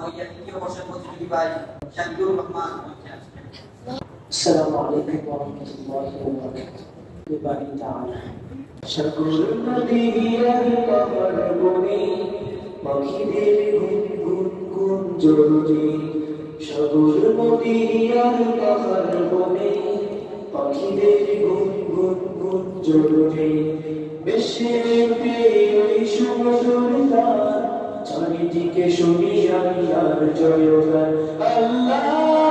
দ্বিতীয় বর্ষের প্রতিযোগী ভাই শাহিদুর রহমান। আসসালামু আলাইকুম ওয়া রাহমাতুল্লাহি ওয়া বারাকাতুহু। সাগর নদী আর পাহাড় বনে পাখিদের গুনগুন গুঞ্জনে, সাগর নদী আর পাহাড় বনে পাখিদের গুনগুন গুঞ্জনে, বেশে উঠে ওই সুমধুর গান, চারিদিকে শুনি আল্লাহর জয়গান। আল্লাহ